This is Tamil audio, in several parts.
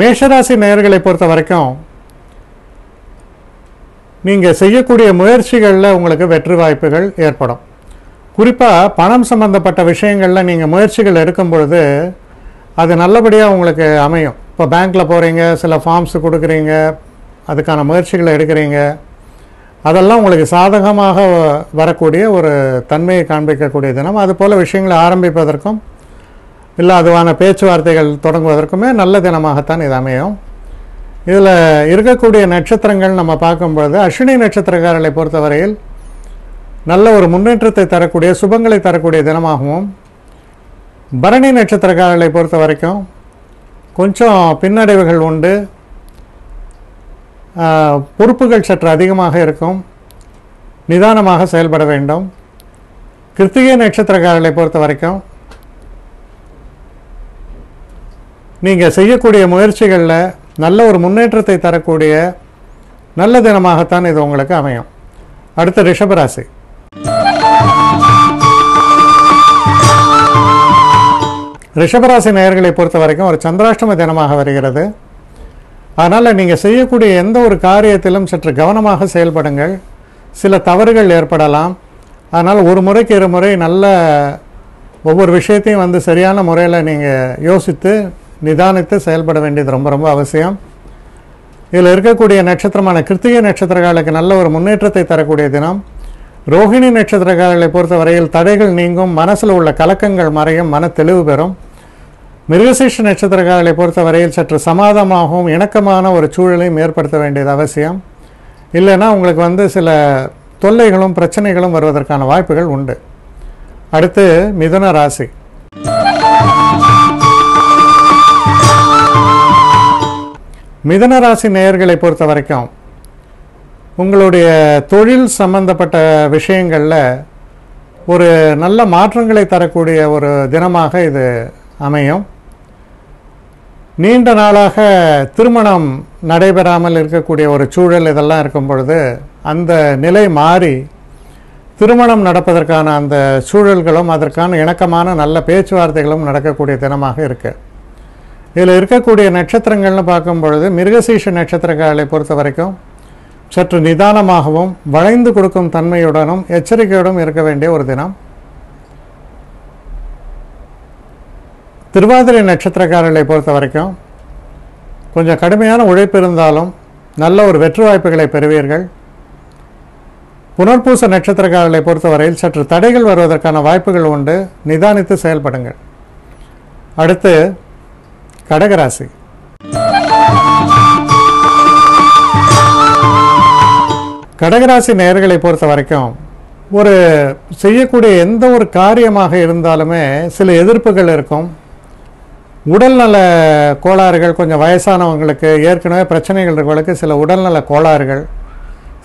மேஷராசி நேயர்களை பொறுத்த வரைக்கும் நீங்கள் செய்யக்கூடிய முயற்சிகளில் உங்களுக்கு வெற்றி வாய்ப்புகள் ஏற்படும். குறிப்பாக பணம் சம்பந்தப்பட்ட விஷயங்களில் நீங்கள் முயற்சிகள் எடுக்கும் பொழுது அது நல்லபடியாக உங்களுக்கு அமையும். இப்போ பேங்க்கில் போகிறீங்க, சில ஃபார்ம்ஸ் கொடுக்குறீங்க, அதுக்கான முயற்சிகளை எடுக்கிறீங்க, அதெல்லாம் உங்களுக்கு சாதகமாக வரக்கூடிய ஒரு தன்மையை காண்பிக்கக்கூடிய தினம். அதுபோல் விஷயங்களை ஆரம்பிப்பதற்கும் இல்லை அதுவான பேச்சுவார்த்தைகள் தொடங்குவதற்குமே நல்ல தினமாகத்தான் இது அமையும். இதில் இருக்கக்கூடிய நட்சத்திரங்கள் நம்ம பார்க்கும்பொழுது அஸ்வினி நட்சத்திரக்காரர்களை பொறுத்தவரையில் நல்ல ஒரு முன்னேற்றத்தை தரக்கூடிய சுபங்களை தரக்கூடிய தினமாகவும், பரணி நட்சத்திரக்காரர்களை பொறுத்த வரைக்கும் கொஞ்சம் பின்னடைவுகள் உண்டு, பொறுப்புகள் சற்று அதிகமாக இருக்கும், நிதானமாக செயல்பட வேண்டும். கிருத்திகை நட்சத்திரக்காரர்களை பொறுத்த வரைக்கும் நீங்கள் செய்யக்கூடிய முயற்சிகளில் நல்ல ஒரு முன்னேற்றத்தை தரக்கூடிய நல்ல தினமாகத்தான் இது உங்களுக்கு அமையும். அடுத்த ரிஷபராசி. ரிஷபராசி நேயர்களை பொறுத்த வரைக்கும் ஒரு சந்திராஷ்டம தினமாக வருகிறது. அதனால் நீங்கள் செய்யக்கூடிய எந்த ஒரு காரியத்திலும் சற்று கவனமாக செயல்படுங்கள். சில தவறுகள் ஏற்படலாம். அதனால் ஒரு முறைக்கு இருமுறை நல்ல ஒவ்வொரு விஷயத்தையும் சரியான முறையில் நீங்கள் யோசித்து நிதானித்து செயல்பட வேண்டியது ரொம்ப ரொம்ப அவசியம். இதில் இருக்கக்கூடிய நட்சத்திரமான கிருத்திகை நட்சத்திரக்காரர்களுக்கு நல்ல ஒரு முன்னேற்றத்தை தரக்கூடிய தினம். ரோஹிணி நட்சத்திரக்காரர்களை பொறுத்த வரையில் தடைகள் நீங்கும், மனசில் உள்ள கலக்கங்கள் மறையும், மன தெளிவு பெறும். மிருகசீஷ நட்சத்திரக்காரர்களை பொறுத்த வரையில் சற்று சமாதானமாகவும் இணக்கமான ஒரு சூழலையும் ஏற்படுத்த வேண்டியது அவசியம். இல்லைன்னா உங்களுக்கு சில தொல்லைகளும் பிரச்சனைகளும் வருவதற்கான வாய்ப்புகள் உண்டு. அடுத்து மிதுன ராசி. மிதுன ராசி நேயர்களை பொறுத்த வரைக்கும் உங்களுடைய தொழில் சம்பந்தப்பட்ட விஷயங்களில் ஒரு நல்ல மாற்றங்களை தரக்கூடிய ஒரு தினமாக இது அமையும். நீண்ட நாளாக திருமணம் நடைபெறாமல் இருக்கக்கூடிய ஒரு சூழல் இதெல்லாம் இருக்கும் பொழுது அந்த நிலை மாறி திருமணம் நடப்பதற்கான அந்த சூழல்களும் அதற்கான இணக்கமான நல்ல பேச்சுவார்த்தைகளும் நடக்கக்கூடிய தினமாக இருக்குது. இதில் இருக்கக்கூடிய நட்சத்திரங்கள்னு பார்க்கும் பொழுது மிருகசீஷ நட்சத்திரக்காரர்களை பொறுத்த வரைக்கும் சற்று நிதானமாகவும் வளைந்து கொடுக்கும் தன்மையுடனும் எச்சரிக்கையுடன் இருக்க வேண்டிய ஒரு தினம். திருவாதிரை நட்சத்திரக்காரர்களை பொறுத்த வரைக்கும் கொஞ்சம் கடுமையான உழைப்பு இருந்தாலும் நல்ல ஒரு வெற்றி வாய்ப்புகளை பெறுவீர்கள். புனர்பூச நட்சத்திரக்காரர்களை பொறுத்தவரையில் சற்று தடைகள் வருவதற்கான வாய்ப்புகள் உண்டு, நிதானித்து செயல்படுங்கள். அடுத்து கடகராசி. கடகராசி நேயர்களை பொறுத்த வரைக்கும் ஒரு செய்யக்கூடிய எந்த ஒரு காரியமாக இருந்தாலுமே சில எதிர்ப்புகள் இருக்கும். உடல்நல கோளாறுகள், கொஞ்சம் வயசானவங்களுக்கு ஏற்கனவே பிரச்சனைகள் இருக்கிறவங்களுக்கு சில உடல்நல கோளாறுகள்,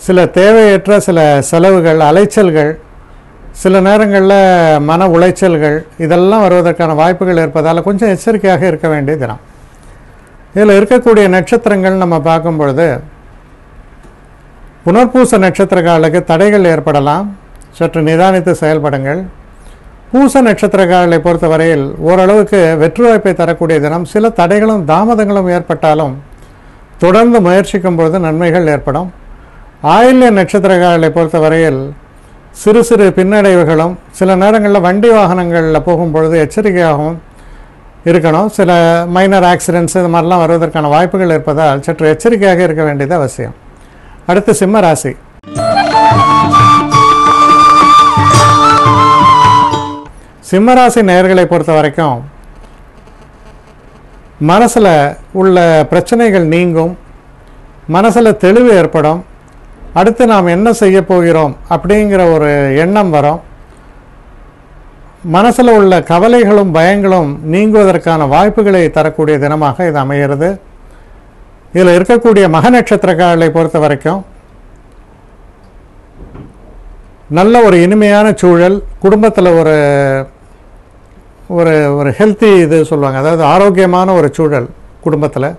சில தேவையற்ற சில செலவுகள், அலைச்சல்கள், சில நேரங்களில் மன உளைச்சல்கள் இதெல்லாம் வருவதற்கான வாய்ப்புகள் இருப்பதால் கொஞ்சம் எச்சரிக்கையாக இருக்க வேண்டிய தினம். இதில் இருக்கக்கூடிய நட்சத்திரங்கள் நம்ம பார்க்கும் பொழுது புனர்பூச நட்சத்திரக்காரர்களுக்கு தடைகள் ஏற்படலாம், சற்று நிதானித்து செயல்படுங்கள். பூச நட்சத்திரக்காரர்களை பொறுத்தவரையில் ஓரளவுக்கு வெற்றி வாய்ப்பை தரக்கூடிய தினம். சில தடைகளும் தாமதங்களும் ஏற்பட்டாலும் தொடர்ந்து முயற்சிக்கும் பொழுது நன்மைகள் ஏற்படும். ஆயில்ய நட்சத்திரக்காரர்களை பொறுத்தவரையில் சிறு சிறு பின்னடைவுகளும், சில நேரங்களில் வண்டி வாகனங்களில் போகும்பொழுது எச்சரிக்கையாகவும் இருக்கணும். சில மைனர் ஆக்சிடென்ட்ஸ் இது மாதிரிலாம் வருவதற்கான வாய்ப்புகள் இருப்பதால் சற்று எச்சரிக்கையாக இருக்க வேண்டியது அவசியம். அடுத்து சிம்ம ராசி. சிம்மராசி நேயர்களை பொறுத்த வரைக்கும் மனசில் உள்ள பிரச்சனைகள் நீங்கும், மனசில் தெளிவு ஏற்படும். அடுத்து நாம் என்ன செய்ய போகிறோம் அப்படிங்கிற ஒரு எண்ணம் வரும். மனசில் உள்ள கவலைகளும் பயங்களும் நீங்குவதற்கான வாய்ப்புகளை தரக்கூடிய தினமாக இது அமைகிறது. இதில் இருக்கக்கூடிய மக நட்சத்திரக்காரர்களை பொறுத்த வரைக்கும் நல்ல ஒரு இனிமையான சூழல், குடும்பத்தில் ஒரு ஒரு ஒரு ஹெல்த்தி இது சொல்லுவாங்க, அதாவது ஆரோக்கியமான ஒரு சூழல் குடும்பத்தில்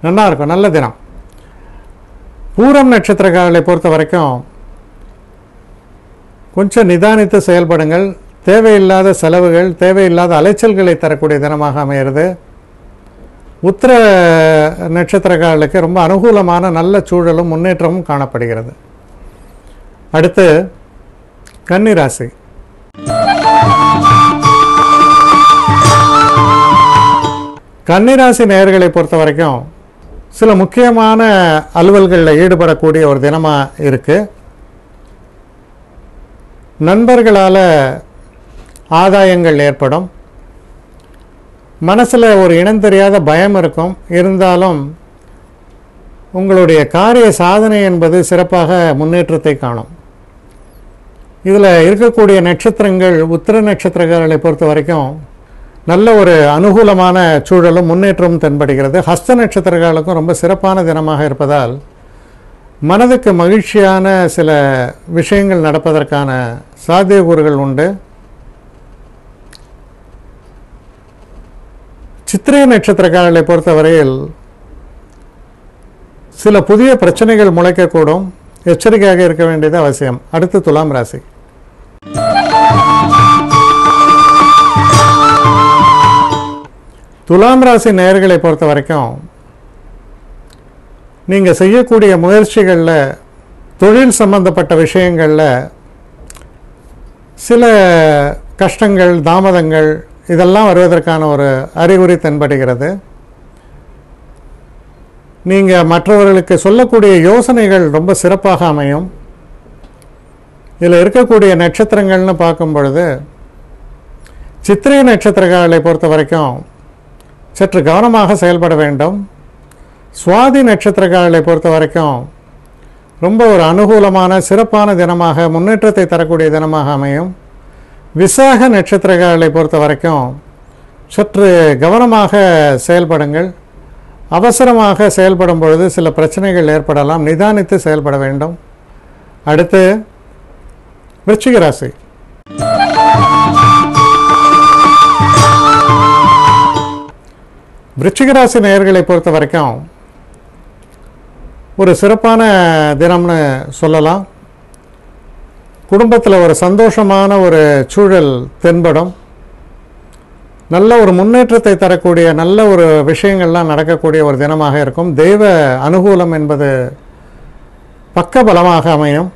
நல்லா இருக்கும், நல்ல தினம். பூரம் நட்சத்திரக்காரர்களை பொறுத்த வரைக்கும் கொஞ்சம் நிதானித்து செயல்படுங்கள். தேவையில்லாத செலவுகள், தேவையில்லாத அலைச்சல்களை தரக்கூடிய தினமாக அமைகிறது. உத்திர நட்சத்திரக்காரர்களுக்கு ரொம்ப அனுகூலமான நல்ல சூழலும் முன்னேற்றமும் காணப்படுகிறது. அடுத்து கன்னிராசி. கன்னிராசி நேயர்களை பொறுத்த வரைக்கும் சில முக்கியமான அலுவல்களில் ஈடுபடக்கூடிய ஒரு தினமாக இருக்குது. நண்பர்களால் ஆதாயங்கள் ஏற்படும். மனசில் ஒரு இனம் தெரியாத பயம் இருக்கும். இருந்தாலும் உங்களுடைய காரிய சாதனை என்பது சிறப்பாக முன்னேற்றத்தை காணும். இதில் இருக்கக்கூடிய நட்சத்திரங்கள் உத்திர நட்சத்திரங்களை பொறுத்த வரைக்கும் நல்ல ஒரு அனுகூலமான சூழலும் முன்னேற்றமும் தென்படுகிறது. ஹஸ்த நட்சத்திரங்களுக்கும் ரொம்ப சிறப்பான தினமாக இருப்பதால் மனதுக்கு மகிழ்ச்சியான சில விஷயங்கள் நடப்பதற்கான சாத்தியக்கூறுகள் உண்டு. சித்திரை நட்சத்திரக்காரர்களை பொறுத்தவரையில் சில புதிய பிரச்சனைகள் முளைக்கக்கூடும். எச்சரிக்கையாக இருக்க வேண்டியது அவசியம். அடுத்து துலாம் ராசி. துலாம் ராசி நேயர்களை பொறுத்த வரைக்கும் நீங்கள் செய்யக்கூடிய முயற்சிகளில் தொழில் சம்பந்தப்பட்ட விஷயங்களில் சில கஷ்டங்கள் தாமதங்கள் இதெல்லாம் வருவதற்கான ஒரு அறிகுறி தென்படுகிறது. நீங்கள் மற்றவர்களுக்கு சொல்லக்கூடிய யோசனைகள் ரொம்ப சிறப்பாக அமையும். இதில் இருக்கக்கூடிய நட்சத்திரங்கள்னு பார்க்கும் பொழுது சித்திரை நட்சத்திரங்களை பொறுத்த வரைக்கும் சற்று கவனமாக செயல்பட வேண்டும். சுவாதி நட்சத்திரங்களை பொறுத்த வரைக்கும் ரொம்ப ஒரு அனுகூலமான சிறப்பான தினமாக முன்னேற்றத்தை தரக்கூடிய தினமாக அமையும். விசாக நட்சத்திரங்களை பொறுத்த வரைக்கும் சற்று கவனமாக செயல்படுங்கள். அவசரமாக செயல்படும் பொழுது சில பிரச்சனைகள் ஏற்படலாம். நிதானித்து செயல்பட வேண்டும். அடுத்து விருச்சிக ராசி. விருச்சிக ராசி நேயர்களை பொறுத்த வரைக்கும் ஒரு சிறப்பான தினம்னு சொல்லலாம். குடும்பத்தில் ஒரு சந்தோஷமான ஒரு சூழல் தென்படும். நல்ல ஒரு முன்னேற்றத்தை தரக்கூடிய நல்ல ஒரு விஷயங்கள்லாம் நடக்கக்கூடிய ஒரு தினமாக இருக்கும். தெய்வ அனுகூலம் என்பது பக்க பலமாக அமையும்.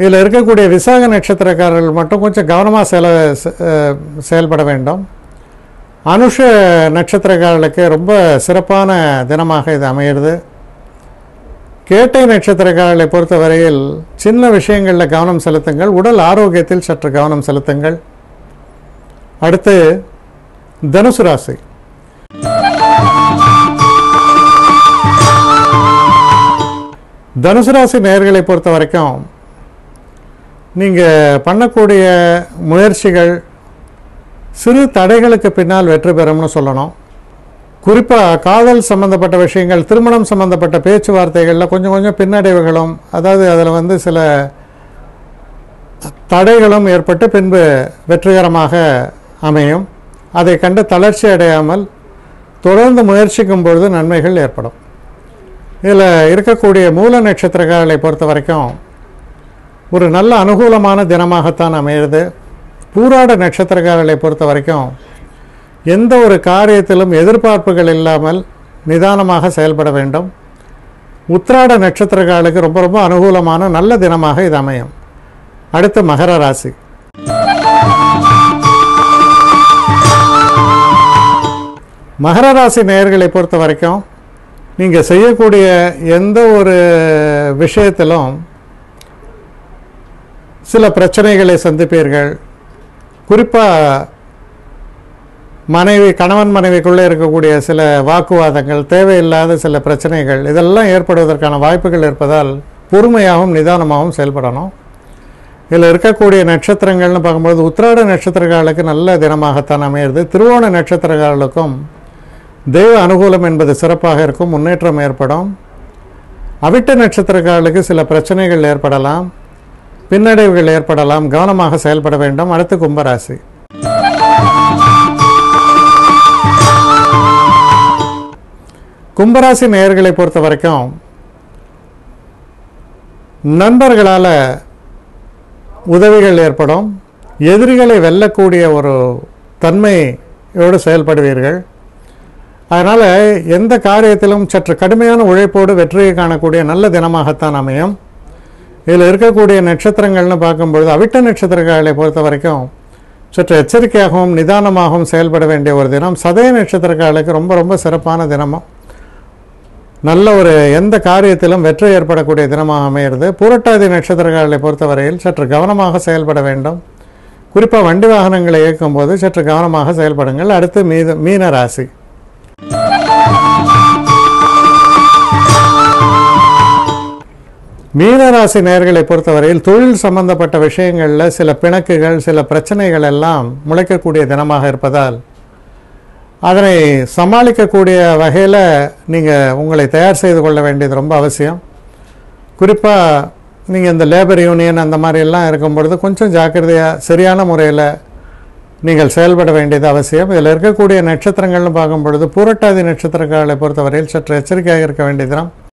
இதில் இருக்கக்கூடிய விசாக நட்சத்திரக்காரர்கள் மட்டும் கொஞ்சம் கவனமாக செயல்பட வேண்டும். அனுஷ நட்சத்திரக்காரர்களுக்கு ரொம்ப சிறப்பான தினமாக இது அமைகிறது. கேட்டை நட்சத்திரக்காரர்களை பொறுத்தவரையில் சின்ன விஷயங்களில் கவனம் செலுத்துங்கள். உடல் ஆரோக்கியத்தில் சற்று கவனம் செலுத்துங்கள். அடுத்து தனுசு ராசி. தனுசு ராசி நேயர்களை பொறுத்த வரைக்கும் நீங்கள் பண்ணக்கூடிய முயற்சிகள் சிறு தடைகளுக்கு பின்னால் வெற்றி பெறும்னு சொல்லணும். குறிப்பாக காதல் சம்பந்தப்பட்ட விஷயங்கள், திருமணம் சம்பந்தப்பட்ட பேச்சுவார்த்தைகளில் கொஞ்சம் கொஞ்சம் பின்னடைவுகளும், அதாவது அதில் சில தடைகளும் ஏற்பட்டு பின்பு வெற்றிகரமாக அமையும். அதை கண்டு தளர்ச்சி அடையாமல் தொடர்ந்து முயற்சிக்கும் பொழுது நன்மைகள் ஏற்படும். இதில் இருக்கக்கூடிய மூல நட்சத்திரங்களை பொறுத்த வரைக்கும் ஒரு நல்ல அனுகூலமான தினமாகத்தான் அமைகிறது. பூராட நட்சத்திரக்காரர்களை பொறுத்த வரைக்கும் எந்த ஒரு காரியத்திலும் எதிர்பார்ப்புகள் இல்லாமல் நிதானமாக செயல்பட வேண்டும். உத்திராட நட்சத்திரக்காரர்களுக்கு ரொம்ப ரொம்ப அனுகூலமான நல்ல தினமாக இது அமையும். அடுத்து மகர ராசி. மகர ராசி நேயர்களை பொறுத்த வரைக்கும் நீங்கள் செய்யக்கூடிய எந்த ஒரு விஷயத்திலும் சில பிரச்சனைகளை சந்திப்பீர்கள். குறிப்பாக கணவன் மனைவிக்குள்ளே இருக்கக்கூடிய சில வாக்குவாதங்கள், தேவையில்லாத சில பிரச்சனைகள் இதெல்லாம் ஏற்படுவதற்கான வாய்ப்புகள் இருப்பதால் பொறுமையாகவும் நிதானமாகவும் செயல்படணும். இதில் இருக்கக்கூடிய நட்சத்திரங்கள்னு பார்க்கும்போது உத்திராட நட்சத்திரக்காரர்களுக்கு நல்ல தினமாகத்தான் அமையிறது. திருவோண நட்சத்திரக்காரர்களுக்கும் தெய்வ அனுகூலம் என்பது சிறப்பாக இருக்கும். முன்னேற்றம் ஏற்படும். அவிட்ட நட்சத்திரக்காரர்களுக்கு சில பிரச்சனைகள் ஏற்படலாம், பின்னடைவுகள் ஏற்படலாம். கவனமாக செயல்பட வேண்டும். அடுத்து கும்பராசி. கும்பராசி நேயர்களை பொறுத்த வரைக்கும் நண்பர்களால் உதவிகள் ஏற்படும். எதிரிகளை வெல்லக்கூடிய ஒரு தன்மையோடு செயல்படுவீர்கள். அதனால் எந்த காரியத்திலும் சற்று கடுமையான உழைப்போடு வெற்றியை காணக்கூடிய நல்ல தினமாகத்தான் அமையும். இதில் இருக்கக்கூடிய நட்சத்திரங்கள்னு பார்க்கும்பொழுது அவிட்ட நட்சத்திரக்காரர்களை பொறுத்த வரைக்கும் சற்று எச்சரிக்கையாகவும் நிதானமாகவும் செயல்பட வேண்டிய ஒரு தினம். சதய நட்சத்திரக்காரர்களுக்கு ரொம்ப ரொம்ப சிறப்பான தினமும் நல்ல ஒரு எந்த காரியத்திலும் வெற்றி ஏற்படக்கூடிய தினமாக அமைகிறது. பூரட்டாதி நட்சத்திரக்காரர்களை பொறுத்தவரையில் சற்று கவனமாக செயல்பட வேண்டும். குறிப்பாக வண்டி வாகனங்களை இயக்கும்போது சற்று கவனமாக செயல்படுங்கள். அடுத்து மீன ராசி. மீனராசி நேயர்களை பொறுத்தவரையில் தொழில் சம்பந்தப்பட்ட விஷயங்களில் சில பிணக்குகள் சில பிரச்சனைகள் எல்லாம் முளைக்கக்கூடிய தினமாக இருப்பதால் அதனை சமாளிக்கக்கூடிய வகையில் நீங்கள் உங்களை தயார் செய்து கொள்ள வேண்டியது ரொம்ப அவசியம். குறிப்பாக நீங்கள் இந்த லேபர் யூனியன் அந்த மாதிரிலாம் இருக்கும்பொழுது கொஞ்சம் ஜாக்கிரதையாக சரியான முறையில் நீங்கள் செயல்பட வேண்டியது அவசியம். இதில் இருக்கக்கூடிய நட்சத்திரங்கள்னு பார்க்கும்பொழுது பூரட்டாதி நட்சத்திரக்காரர்களை பொறுத்தவரையில் சற்று எச்சரிக்கையாக இருக்க வேண்டிய தினம்.